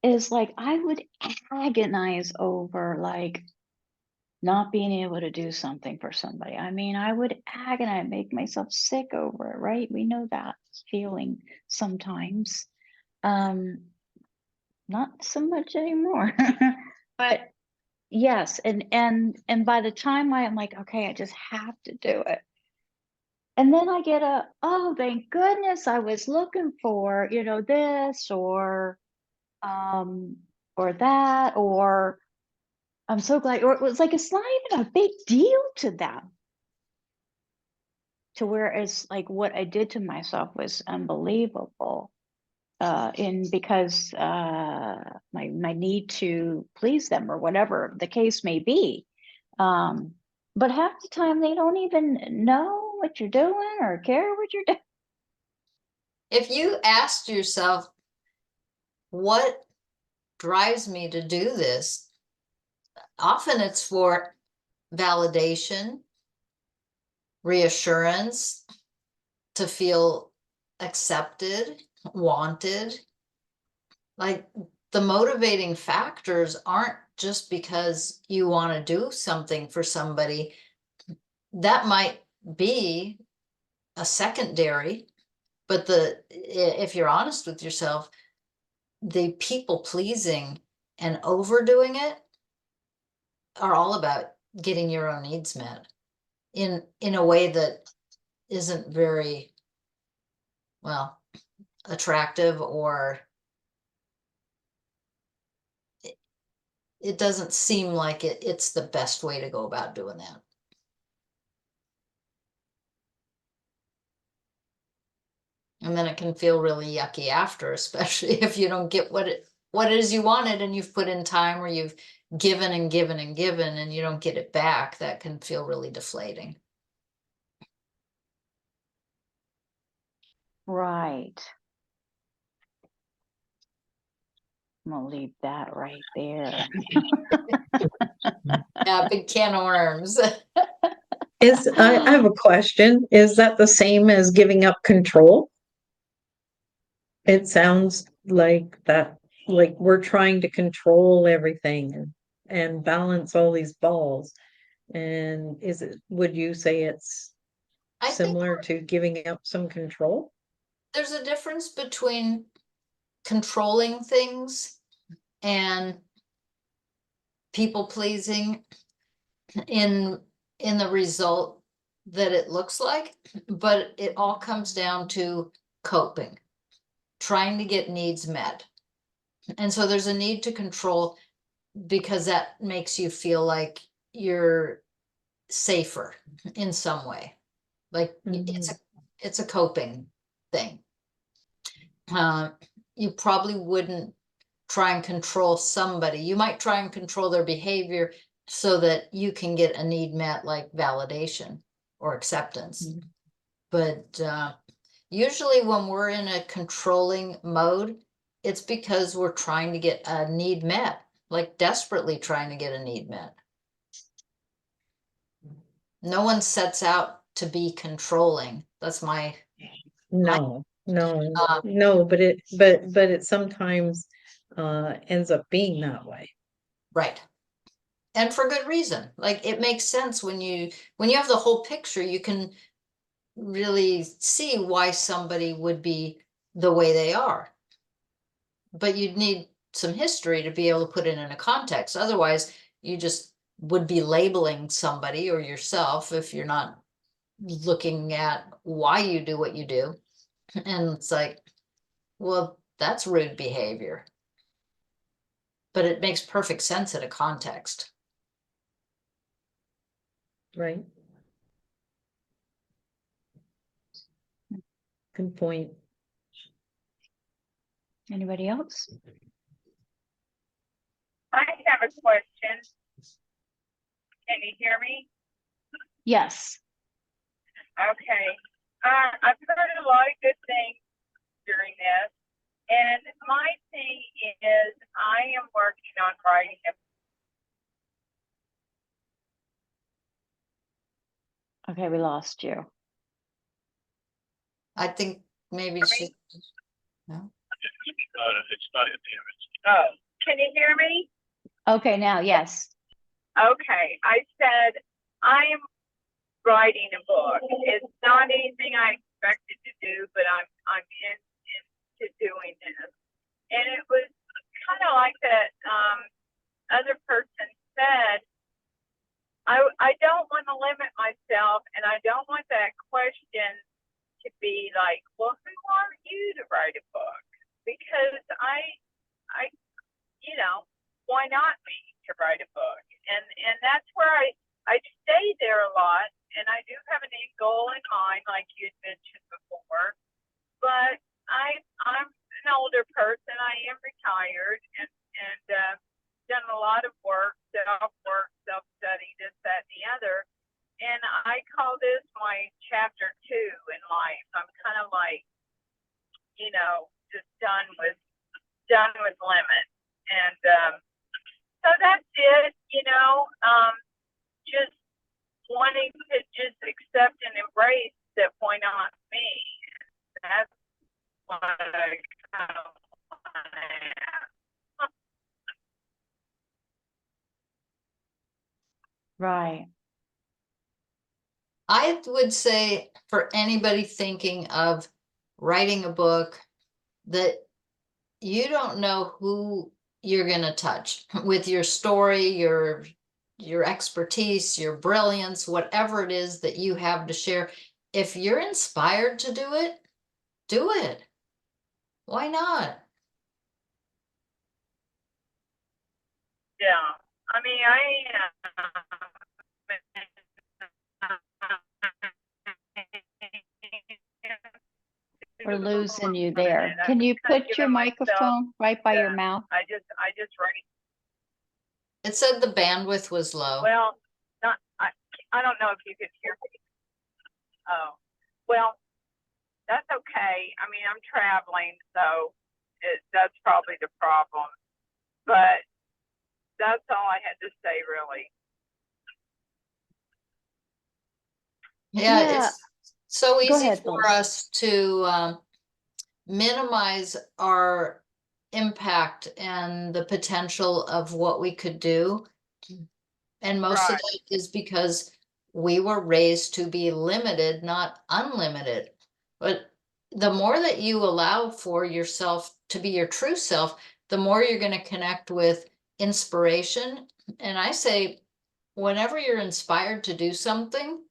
is like I would agonize over like not being able to do something for somebody. I mean, I would agonize, make myself sick over it, right? We know that feeling sometimes. Not so much anymore. But yes, and by the time I'm like, okay, I just have to do it. And then I get oh, thank goodness I was looking for, this or that, or I'm so glad, or it was like, it's not even a big deal to them. To where it's like what I did to myself was unbelievable. Because my need to please them or whatever the case may be. But half the time they don't even know what you're doing or care what you're doing. If you asked yourself, what drives me to do this? often it's for validation, reassurance, to feel accepted, wanted. Like the motivating factors aren't just because you want to do something for somebody. That might be a secondary, but if you're honest with yourself, the people pleasing and overdoing it are all about getting your own needs met in a way that isn't very, well, attractive, or it doesn't seem like it's the best way to go about doing that. And then it can feel really yucky after, especially if you don't get what it is you wanted, and you've put in time, or you've given and given and given, and you don't get it back. That can feel really deflating. Right. I'm gonna leave that right there. Yeah, big can of worms. I have a question. Is that the same as giving up control? It sounds like that, like we're trying to control everything and balance all these balls. And would you say it's I think similar to giving up some control? there's a difference between controlling things and people pleasing in the result that it looks like, but it all comes down to coping, trying to get needs met. And so there's a need to control because that makes you feel like you're safer in some way. Like it's a coping thing. You probably wouldn't try and control somebody. You might try and control their behavior so that you can get a need met, like validation or acceptance. But usually when we're in a controlling mode, it's because we're trying to get a need met, like desperately trying to get a need met. No one sets out to be controlling. That's my No, uh, no, but it sometimes ends up being that way. right. And for good reason. Like it makes sense when you have the whole picture, you can really see why somebody would be the way they are. But you'd need some history to be able to put it in a context. Otherwise, you just would be labeling somebody or yourself if you're not looking at why you do what you do. And it's like, well, that's rude behavior. But it makes perfect sense in a context. Right. Good point. Anybody else? I have a question. Can you hear me? Yes. Okay. I've heard a lot of good things during this, and my thing is I am working on writing a Okay, we lost you. I think maybe she. No? It's not Oh, can you hear me? Okay, now, yes. Okay. I said I am writing a book. It's not anything I expected to do, but I'm into doing this. And it was kind of like that other person said, I don't want to limit myself, and I don't want that question to be like, well, who are you to write a book? Because I why not me to write a book? And that's where I stay there a lot, and I do have an end goal in mind, like you had mentioned before. But I'm an older person. I am retired, and done a lot of work, self-study, this, that, and the other. And I call this my chapter 2 in life. I'm kind of like, just done with limits. And so that's it. Right. I would say for anybody thinking of writing a book, that you don't know who you're going to touch with your story, your expertise, your brilliance, whatever it is that you have to share. If you're inspired to do it, do it. Why not? Yeah. I mean, We're losing you there. Can you put your microphone right by your mouth? I just write. It said the bandwidth was low. Well, I don't know if you could hear me. Oh, well, that's okay. I mean, I'm traveling, so that's probably the problem. But that's all I had to say, really. Yeah, Yeah. it's so Go easy ahead, for Phyllis. us to minimize our impact and the potential of what we could do. And most of Right. it is because we were raised to be limited, not unlimited. But the more that you allow for yourself to be your true self, the more you're going to connect with inspiration. And I say, whenever you're inspired to do something,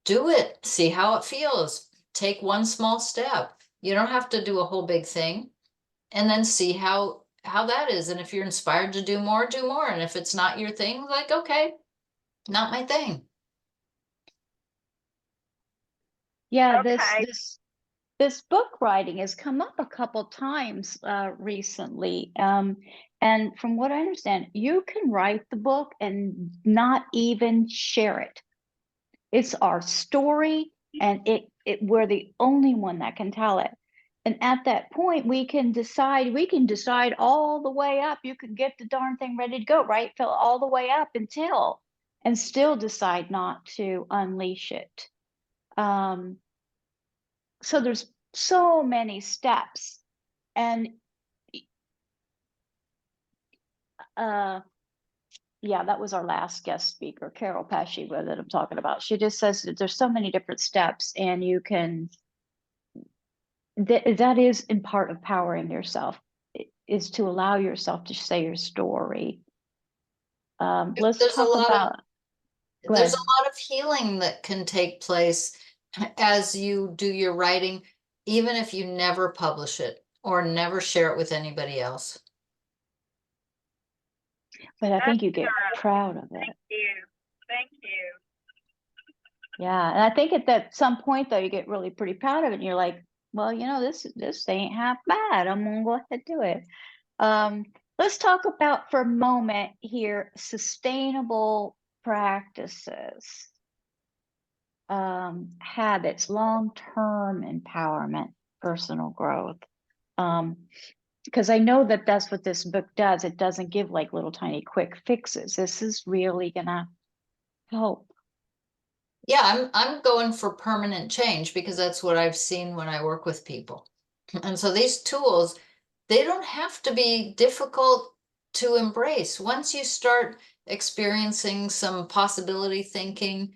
do it. See how it feels. Take one small step. You don't have to do a whole big thing. And then see how that is. And if you're inspired to do more, do more. And if it's not your thing, like, okay, not my thing. Yeah, Okay. this book writing has come up a couple times recently. And from what I understand, you can write the book and not even share it. It's our story, and we're the only one that can tell it. And at that point, we can decide all the way up. You could get the darn thing ready to go, right? Fill all the way up until, and still decide not to unleash it. So there's so many steps. And yeah, that was our last guest speaker, Carol Pesci, that I'm talking about. She just says that there's so many different steps, and you can, that is in part of powering yourself, is to allow yourself to say your story. Let's There's a talk lot of about, go there's ahead. a lot of healing that can take place as you do your writing, even if you never publish it or never share it with anybody else. But I think you get That's proud of it. Thank you. Thank you. Yeah, and I think at some point though, you get really pretty proud of it, and you're like, well, this ain't half bad. I'm gonna go ahead and do it. Let's talk about for a moment here sustainable practices, habits, long-term empowerment, personal growth. Because I know that that's what this book does. It doesn't give like little tiny quick fixes. This is really gonna help. Yeah, I'm going for permanent change because that's what I've seen when I work with people. And so these tools, they don't have to be difficult to embrace. Once you start experiencing some possibility thinking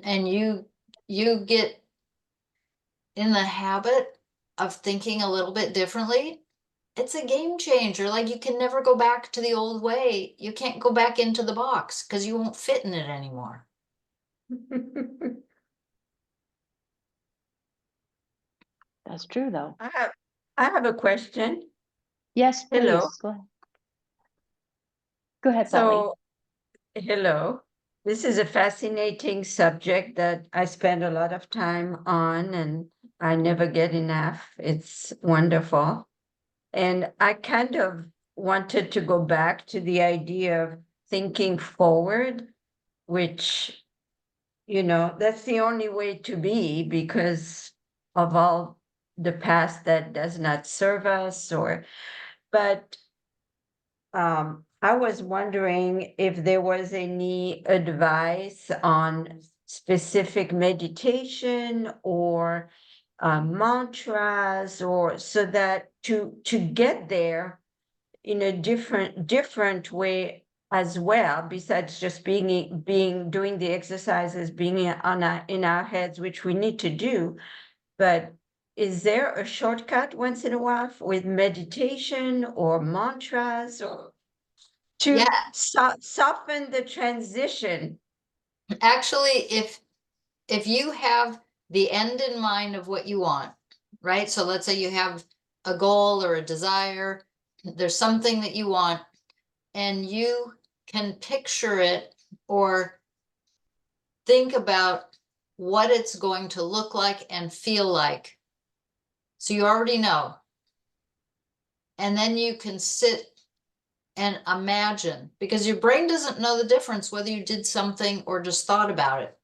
and you get in the habit of thinking a little bit differently, it's a game changer. Like you can never go back to the old way. You can't go back into the box because you won't fit in it anymore. That's true though. I have a question. Yes, Hello. please, go ahead. Go ahead, Polly. So, hello. This is a fascinating subject that I spend a lot of time on, and I never get enough. It's wonderful. And I kind of wanted to go back to the idea of thinking forward, which, that's the only way to be because of all the past that does not serve us but I was wondering if there was any advice on specific meditation or mantras, or so that to get there in a different way as well, besides just doing the exercises, being in our heads, which we need to do. But is there a shortcut once in a while with meditation or mantras or to Yeah. soften the transition? Actually, if you have the end in mind of what you want, right? So let's say you have a goal or a desire, there's something that you want, and you can picture it or think about what it's going to look like and feel like. So you already know. And then you can sit and imagine, because your brain doesn't know the difference whether you did something or just thought about it.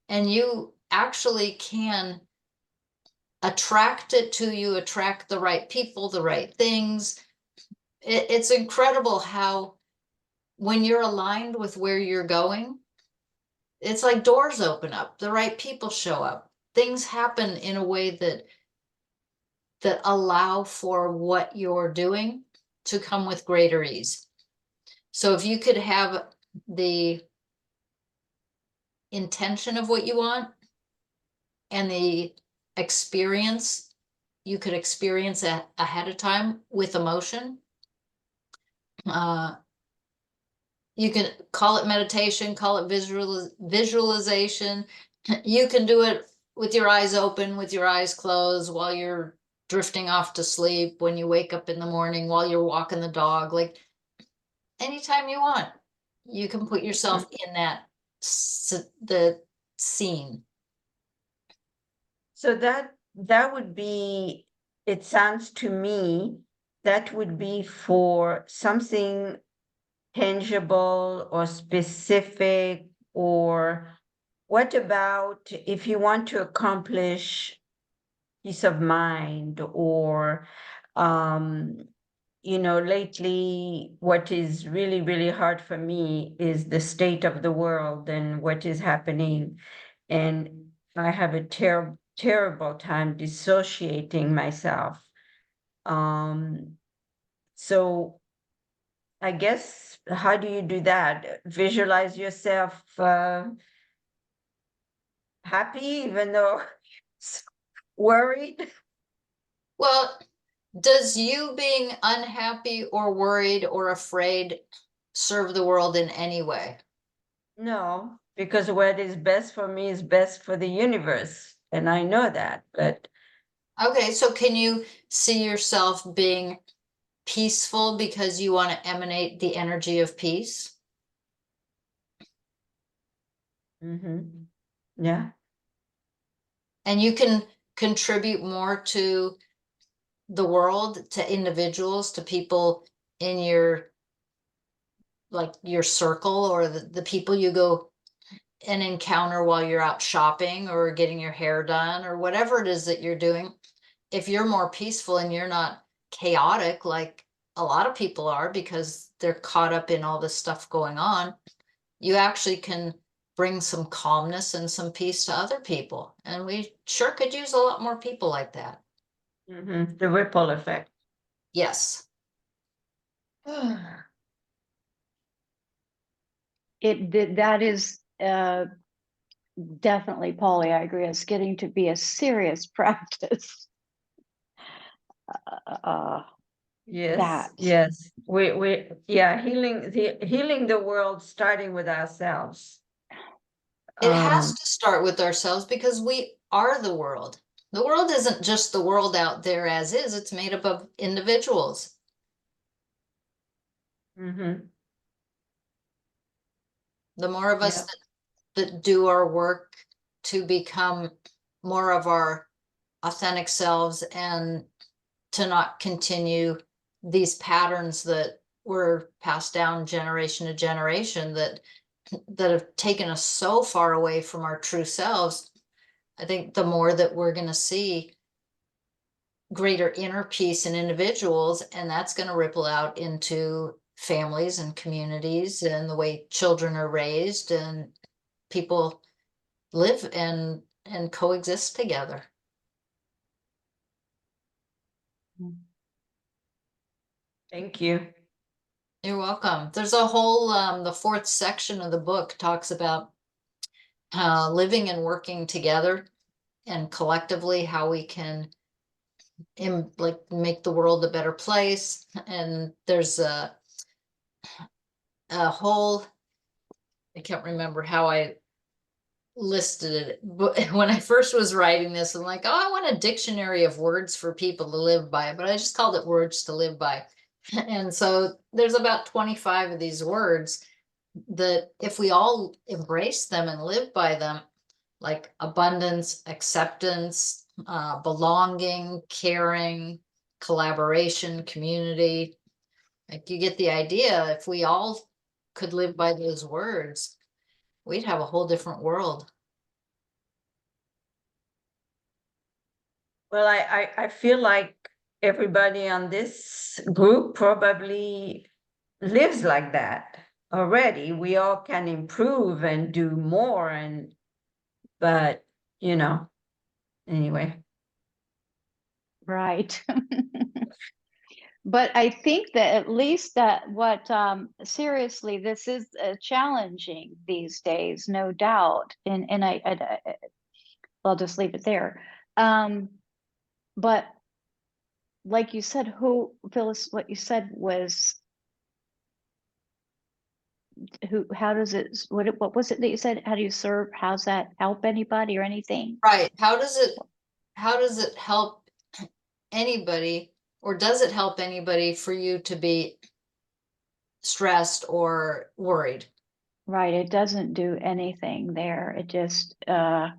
And you actually can attract it to you, attract the right people, the right things. It's incredible how when you're aligned with where you're going, it's like doors open up, the right people show up, things happen in a way that allow for what you're doing to come with greater ease. So if you could have the intention of what you want and the experience, you could experience ahead of time with emotion. You can call it meditation, call it visualization. You can do it with your eyes open, with your eyes closed, while you're drifting off to sleep, when you wake up in the morning, while you're walking the dog, like anytime you want, you can put yourself in the scene. So that would be, it sounds to me, that would be for something tangible or specific. Or what about if you want to accomplish peace of mind, or lately what is really, really hard for me is the state of the world and what is happening. And I have a terrible time dissociating myself. So I guess, how do you do that? Visualize yourself happy, even though worried? Well, does you being unhappy or worried or afraid serve the world in any way? No, because what is best for me is best for the universe. And I know that, but Okay, so can you see yourself being peaceful because you want to emanate the energy of peace? yeah. And you can contribute more to the world, to individuals, to people in your circle, or the people you go and encounter while you're out shopping or getting your hair done or whatever it is that you're doing. If you're more peaceful and you're not chaotic like a lot of people are because they're caught up in all this stuff going on, you actually can bring some calmness and some peace to other people. And we sure could use a lot more people like that. The ripple effect. Yes. That is definitely, Polly, I agree. It's getting to be a serious practice. Yes, that. yes. Healing the world, starting with ourselves. It has to start with ourselves because we are the world. The world isn't just the world out there as is, it's made up of individuals. Mm-hmm. The more of us that do our work to become more of our authentic selves and to not continue these patterns that were passed down generation to generation that have taken us so far away from our true selves, I think the more that we're going to see greater inner peace in individuals, and that's going to ripple out into families and communities and the way children are raised and people live and coexist together. Thank you. You're welcome. There's a whole, the fourth section of the book talks about living and working together and collectively how we can like make the world a better place. And there's a whole, I can't remember how I listed it, but when I first was writing this, I'm like, oh, I want a dictionary of words for people to live by, but I just called it words to live by. And so there's about 25 of these words that if we all embrace them and live by them, like abundance, acceptance, belonging, caring, collaboration, community, like you get the idea. If we all could live by those words, we'd have a whole different world. Well, I feel like everybody on this group probably lives like that already. We all can improve and do more, but you know, anyway. Right. But I think that at least that what seriously, this is challenging these days, no doubt. And I'll just leave it there. But like you said, Phyllis, what you said was how does it, what was it that you said? How do you serve? How's that help anybody or anything? Right. How does it help anybody, or does it help anybody for you to be stressed or worried? Right. It doesn't do anything there. It just that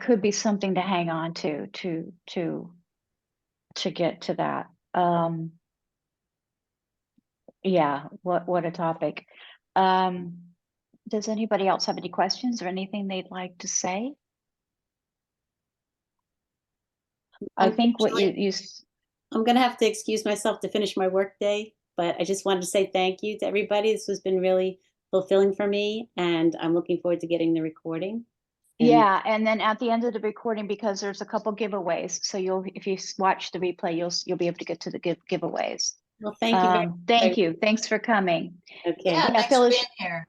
could be something to hang on to get to that. Yeah, what a topic. Does anybody else have any questions or anything they'd like to say? I think what you I'm going to have to excuse myself to finish my work day, but I just wanted to say thank you to everybody. This has been really fulfilling for me, and I'm looking forward to getting the recording. Yeah, and then at the end of the recording, because there's a couple giveaways, so if you watch the replay, you'll be able to get to the giveaways. Well, thank you very much. Thank you. Thanks for coming. Okay. Yeah, thanks Phyllis, for being here.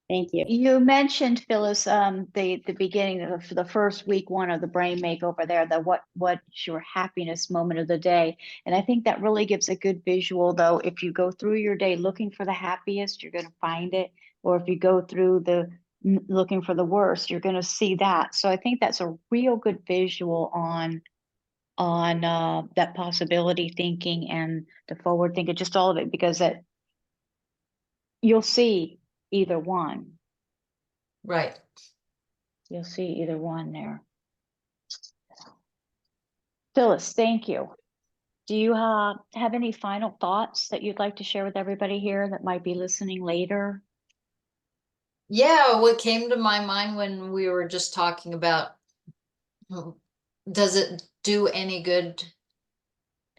Thank you. You mentioned, Phyllis, the beginning of the first week one of the brain makeover there, what's your happiness moment of the day. And I think that really gives a good visual, though. If you go through your day looking for the happiest, you're going to find it. Or if you go through looking for the worst, you're going to see that. So I think that's a real good visual on that possibility thinking and the forward thinking, just all of it, because you'll see either one. Right. You'll see either one there. Phyllis, thank you. Do you have any final thoughts that you'd like to share with everybody here that might be listening later? Yeah, what came to my mind when we were just talking about, does it do any good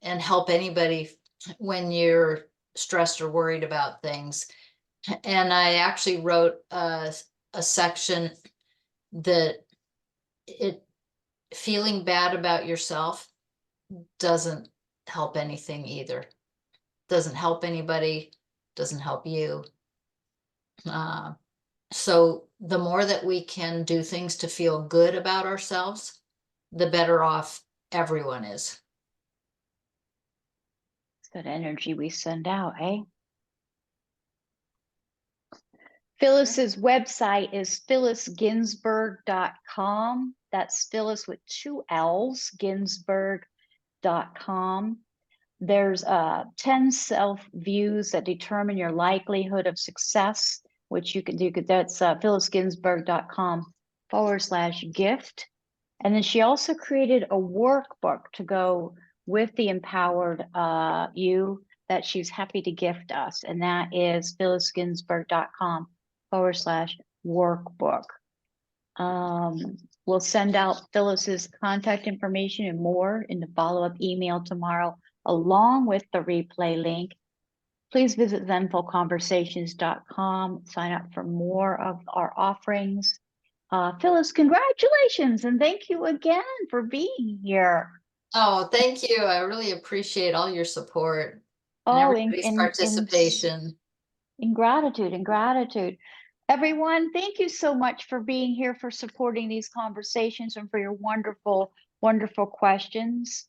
and help anybody when you're stressed or worried about things? And I actually wrote a section that feeling bad about yourself doesn't help anything either. Doesn't help anybody, doesn't help you. So the more that we can do things to feel good about ourselves, the better off everyone is. It's good energy we send out, eh? Phyllis's website is phyllisginsberg.com. That's Phyllis with 2 L's, Ginsberg.com. There's 10 self-views that determine your likelihood of success, which you could do. That's phyllisginsberg.com/gift. And then she also created a workbook to go with the empowered you that she's happy to gift us. And that is phyllisginsberg.com/workbook. We'll send out Phyllis's contact information and more in the follow-up email tomorrow, along with the replay link. Please visit zenfulconversations.com, sign up for more of our offerings. Phyllis, congratulations, and thank you again for being here. Oh, thank you. I really appreciate all your support. and Oh, everybody's participation. in gratitude, in gratitude. Everyone, thank you so much for being here, for supporting these conversations, and for your wonderful, wonderful questions.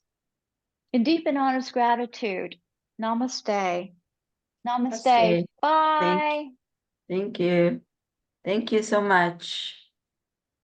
In deep and honest gratitude, namaste. Namaste. Namaste. Bye. Thank you. Thank you so much.